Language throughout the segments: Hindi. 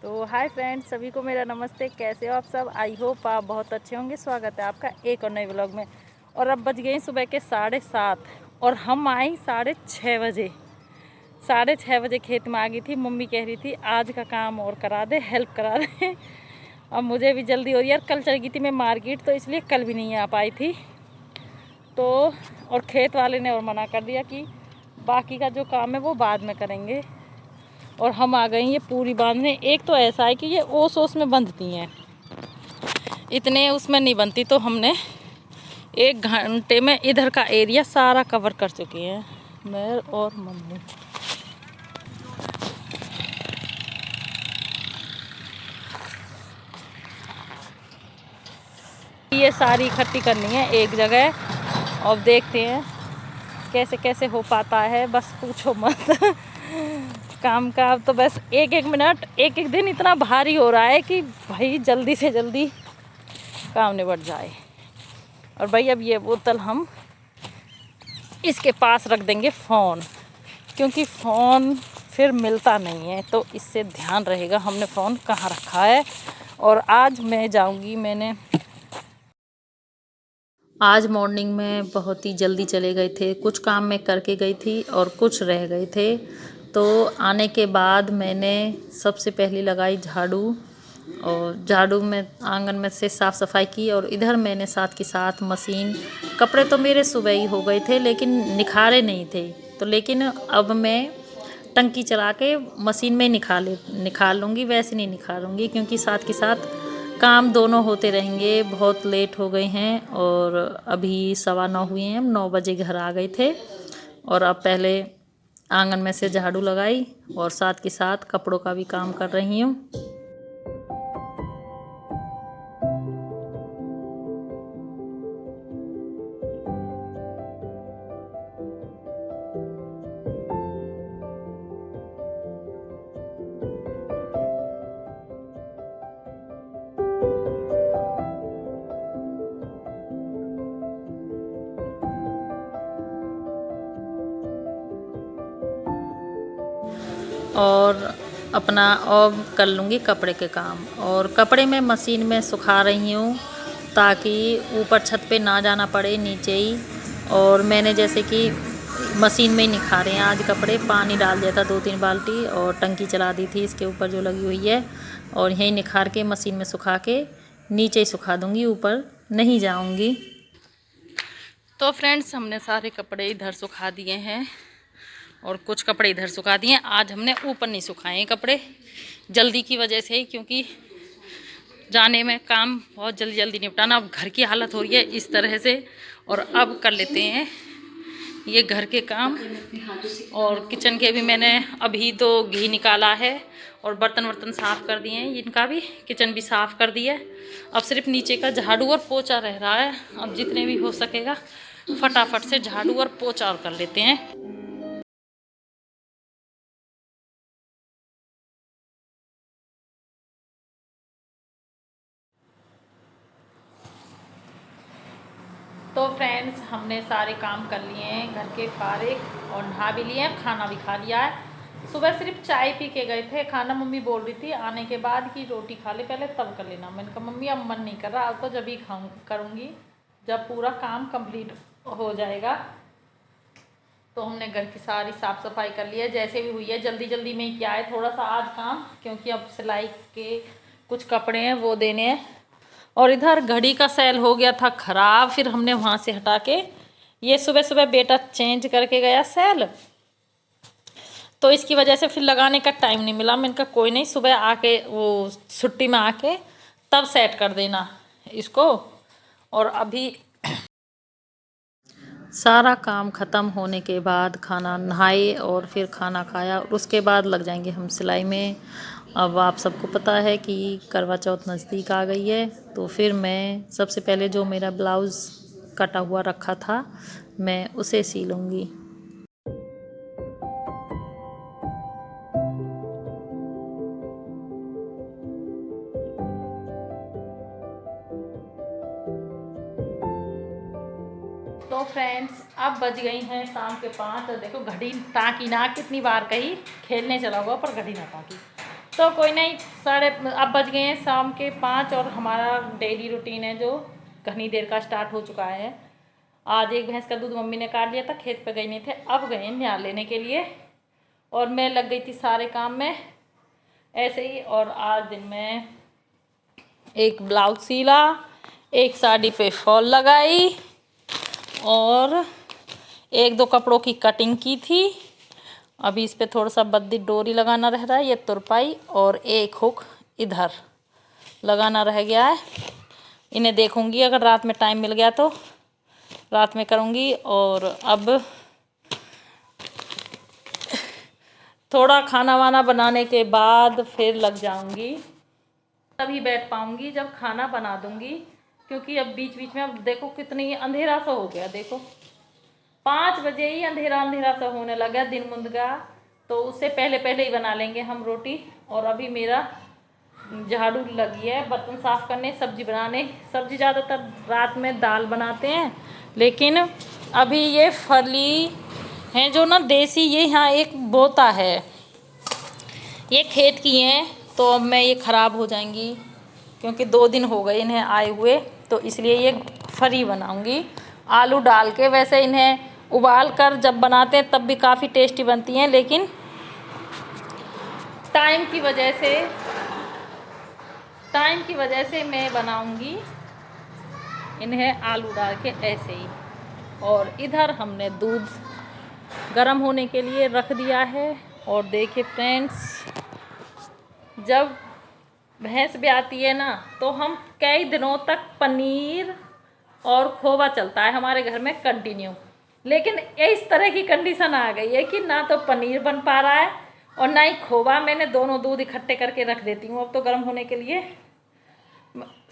तो हाय फ्रेंड्स, सभी को मेरा नमस्ते। कैसे हो आप सब? आई होप आप बहुत अच्छे होंगे। स्वागत है आपका एक और नए व्लॉग में। और अब बज गए सुबह के 7:30 और हम आई 6:30 बजे। 6:30 बजे खेत में आ गई थी। मम्मी कह रही थी आज का काम और करा दे, हेल्प करा दे। अब मुझे भी जल्दी हो रही है यार। कल चल गई थी मैं मार्केट, तो इसलिए कल भी नहीं आ पाई थी। तो और खेत वाले ने और मना कर दिया कि बाकी का जो काम है वो बाद में करेंगे। और हम आ गए ये पूरी बांधने। एक तो ऐसा है कि ये ओस ओस में बंधती हैं, इतने उसमें नहीं बनती। तो हमने 1 घंटे में इधर का एरिया सारा कवर कर चुके हैं, मैं और मम्मी। ये सारी इकट्ठी करनी है एक जगह। अब देखते हैं कैसे कैसे हो पाता है, बस पूछो मत। काम का अब तो बस एक एक मिनट एक एक दिन इतना भारी हो रहा है कि भाई जल्दी से जल्दी काम निबट जाए। और भाई अब ये बोतल हम इसके पास रख देंगे फ़ोन, क्योंकि फ़ोन फिर मिलता नहीं है, तो इससे ध्यान रहेगा हमने फ़ोन कहाँ रखा है। और आज मैं जाऊंगी, आज मॉर्निंग में बहुत ही जल्दी चले गए थे। कुछ काम मैं करके गई थी और कुछ रह गए थे। तो आने के बाद मैंने सबसे पहले लगाई झाड़ू, और झाड़ू में आंगन में से साफ़ सफाई की। और इधर मैंने साथ के साथ मशीन, कपड़े तो मेरे सुबह ही हो गए थे लेकिन निखारे नहीं थे। तो लेकिन अब मैं टंकी चला के मशीन में निखार लूँगी, वैसे नहीं निखारूँगी, क्योंकि साथ के साथ काम दोनों होते रहेंगे। बहुत लेट हो गए हैं और अभी 9:15 हुए हैं। हम 9 बजे घर आ गए थे। और अब पहले आंगन में से झाड़ू लगाई और साथ के साथ कपड़ों का भी काम कर रही हूँ। और अपना और कर लूँगी कपड़े के काम। और कपड़े मैं मशीन में सुखा रही हूँ ताकि ऊपर छत पे ना जाना पड़े, नीचे ही। और मैंने जैसे कि मशीन में ही निखारे हैं आज कपड़े। पानी डाल दिया था 2-3 बाल्टी और टंकी चला दी थी इसके ऊपर जो लगी हुई है। और यहीं निखार के मशीन में सुखा के नीचे ही सुखा दूँगी, ऊपर नहीं जाऊँगी। तो फ्रेंड्स, हमने सारे कपड़े इधर सुखा दिए हैं और कुछ कपड़े इधर सुखा दिए। आज हमने ऊपर नहीं सुखाए हैं कपड़े, जल्दी की वजह से ही, क्योंकि जाने में काम बहुत जल्दी जल्दी निपटाना। अब घर की हालत हो रही है इस तरह से। और अब कर लेते हैं ये घर के काम। और किचन के भी मैंने अभी तो घी निकाला है और बर्तन वर्तन साफ़ कर दिए हैं, इनका भी किचन भी साफ़ कर दिया है। अब सिर्फ नीचे का झाड़ू और पोछा रह रहा है। अब जितने भी हो सकेगा फटाफट से झाड़ू और पोछा और कर लेते हैं। तो फ्रेंड्स, हमने सारे काम कर लिए हैं घर के फारिग, और नहा भी लिए हैं, खाना भी खा लिया है। सुबह सिर्फ चाय पी के गए थे। खाना मम्मी बोल रही थी आने के बाद कि रोटी खा ले पहले तब कर लेना। मैंने कहा मम्मी अब मन नहीं कर रहा, आज तो जब ही करूँगी जब पूरा काम कंप्लीट हो जाएगा। तो हमने घर की सारी साफ़ सफाई कर ली है, जैसे भी हुई है जल्दी जल्दी में ही किया है थोड़ा सा आज काम, क्योंकि अब सिलाई के कुछ कपड़े हैं वो देने हैं। और इधर घड़ी का सेल हो गया था ख़राब, फिर हमने वहाँ से हटा के, ये सुबह सुबह बेटा चेंज करके गया सेल, तो इसकी वजह से फिर लगाने का टाइम नहीं मिला। मैंने कहा कोई नहीं, सुबह आके वो छुट्टी में आके तब सेट कर देना इसको। और अभी सारा काम ख़त्म होने के बाद खाना नहाए और फिर खाना खाया और उसके बाद लग जाएंगे हम सिलाई में। अब आप सबको पता है कि करवा चौथ नज़दीक आ गई है, तो फिर मैं सबसे पहले जो मेरा ब्लाउज़ कटा हुआ रखा था मैं उसे सी लूँगी। तो फ्रेंड्स, अब बज गई हैं शाम के 5। देखो घड़ी ताकी ना कितनी बार कही, खेलने चला हुआ पर घड़ी ना ताकी। तो कोई नहीं, अब बज गए हैं शाम के 5 और हमारा डेली रूटीन है जो घनी देर का स्टार्ट हो चुका है। आज एक भैंस का दूध मम्मी ने काट लिया था, खेत पे गए नहीं थे, अब गए न्यार लेने के लिए और मैं लग गई थी सारे काम में ऐसे ही। और आज दिन में एक ब्लाउज सीला, एक साड़ी पे फॉल लगाई और एक दो कपड़ों की कटिंग की थी। अभी इस पे थोड़ा सा बद्दी डोरी लगाना रह रहा है, ये तुरपाई, और एक हुक इधर लगाना रह गया है। इन्हें देखूंगी, अगर रात में टाइम मिल गया तो रात में करूंगी। और अब थोड़ा खाना वाना बनाने के बाद फिर लग जाऊंगी, तभी बैठ पाऊंगी जब खाना बना दूंगी, क्योंकि अब बीच बीच में अब देखो कितनी अंधेरा सा हो गया। देखो 5 बजे ही अंधेरा अंधेरा सा होने लगा दिन मुंदगा, तो उससे पहले पहले ही बना लेंगे हम रोटी। और अभी मेरा झाड़ू लगी है बर्तन साफ़ करने, सब्जी बनाने। सब्जी ज़्यादातर रात में दाल बनाते हैं, लेकिन अभी ये फली हैं जो ना देसी, ये यहाँ एक बोता है, ये खेत की हैं, तो अब मैं ये ख़राब हो जाएंगी क्योंकि 2 दिन हो गए इन्हें आए हुए, तो इसलिए ये फली बनाऊंगी आलू डाल के। वैसे इन्हें उबाल कर जब बनाते हैं तब भी काफ़ी टेस्टी बनती हैं, लेकिन टाइम की वजह से मैं बनाऊंगी इन्हें आलू डाल के ऐसे ही। और इधर हमने दूध गर्म होने के लिए रख दिया है। और देखिए फ्रेंड्स, जब भैंस ब्याती है ना तो हम कई दिनों तक पनीर और खोवा चलता है हमारे घर में कंटिन्यू, लेकिन इस तरह की कंडीशन आ गई है कि ना तो पनीर बन पा रहा है और ना ही खोवा। मैंने दोनों दूध इकट्ठे करके रख देती हूँ अब तो गर्म होने के लिए।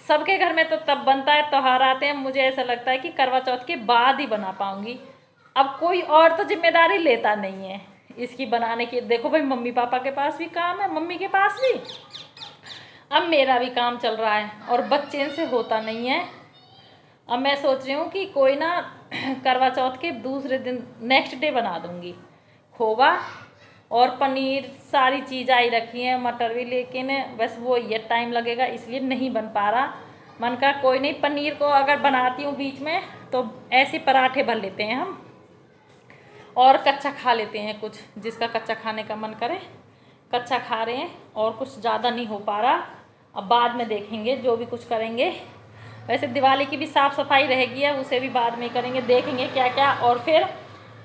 सबके घर में तो तब बनता है, त्योहार आते हैं, मुझे ऐसा लगता है कि करवा चौथ के बाद ही बना पाऊँगी। अब कोई और तो जिम्मेदारी लेता नहीं है इसकी बनाने की। देखो भाई, मम्मी पापा के पास भी काम है, मम्मी के पास भी, अब मेरा भी काम चल रहा है और बच्चे से होता नहीं है। अब मैं सोच रही हूँ कि कोई ना करवा चौथ के दूसरे दिन नेक्स्ट डे बना दूँगी खोवा और पनीर। सारी चीज़ आई रखी है, मटर भी, लेकिन बस वो ये टाइम लगेगा इसलिए नहीं बन पा रहा। मन का कोई नहीं, पनीर को अगर बनाती हूँ बीच में तो ऐसे पराठे भर लेते हैं हम और कच्चा खा लेते हैं, कुछ जिसका कच्चा खाने का मन करे कच्चा खा रहे हैं, और कुछ ज़्यादा नहीं हो पा रहा। अब बाद में देखेंगे जो भी कुछ करेंगे। वैसे दिवाली की भी साफ़ सफाई रहेगी है, उसे भी बाद में करेंगे, देखेंगे क्या क्या। और फिर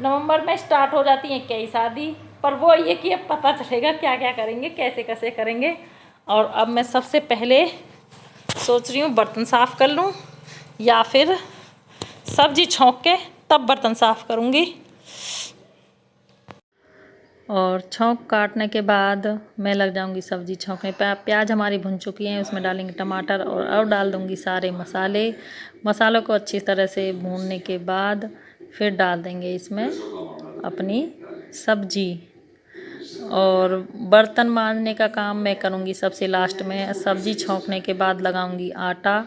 नवंबर में स्टार्ट हो जाती है कई शादी, पर वो ये कि अब पता चलेगा क्या क्या करेंगे, कैसे कैसे करेंगे। और अब मैं सबसे पहले सोच रही हूँ बर्तन साफ़ कर लूँ या फिर सब्जी छौंक के तब बर्तन साफ़ करूँगी। और छौंक काटने के बाद मैं लग जाऊंगी सब्जी छौंकने। प्याज हमारी भुन चुकी हैं, उसमें डालेंगे टमाटर और डाल दूंगी सारे मसालों को अच्छी तरह से भूनने के बाद फिर डाल देंगे इसमें अपनी सब्जी। और बर्तन मांजने का काम मैं करूंगी सबसे लास्ट में। सब्जी छौंकने के बाद लगाऊंगी आटा,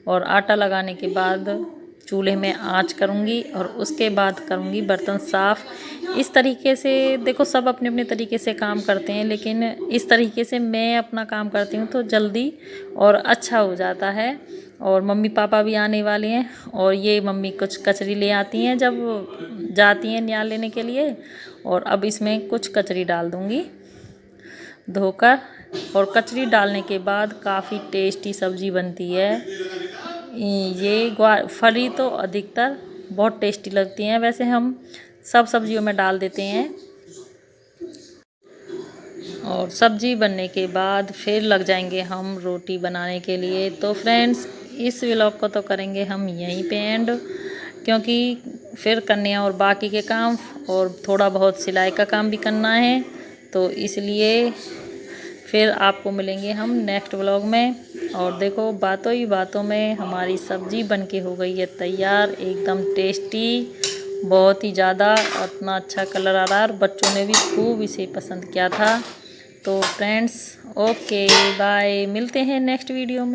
और आटा लगाने के बाद चूल्हे में आंच करूंगी और उसके बाद करूंगी बर्तन साफ़। इस तरीके से देखो, सब अपने अपने तरीके से काम करते हैं, लेकिन इस तरीके से मैं अपना काम करती हूँ तो जल्दी और अच्छा हो जाता है। और मम्मी पापा भी आने वाले हैं, और ये मम्मी कुछ कचरी ले आती हैं जब जाती हैं न्याल लेने के लिए, और अब इसमें कुछ कचरी डाल दूँगी धोकर। और कचरी डालने के बाद काफ़ी टेस्टी सब्ज़ी बनती है। ये फली तो अधिकतर बहुत टेस्टी लगती हैं, वैसे हम सब सब्जियों में डाल देते हैं। और सब्जी बनने के बाद फिर लग जाएंगे हम रोटी बनाने के लिए। तो फ्रेंड्स, इस व्लॉग को तो करेंगे हम यहीं पे एंड, क्योंकि फिर करने हैं और बाकी के काम, और थोड़ा बहुत सिलाई का काम भी करना है, तो इसलिए फिर आपको मिलेंगे हम नेक्स्ट व्लॉग में। और देखो, बातों ही बातों में हमारी सब्जी बनके हो गई है तैयार, एकदम टेस्टी, बहुत ही ज़्यादा। इतना अच्छा कलर आ रहा है और बच्चों ने भी खूब इसे पसंद किया था। तो फ्रेंड्स, ओके बाय, मिलते हैं नेक्स्ट वीडियो में।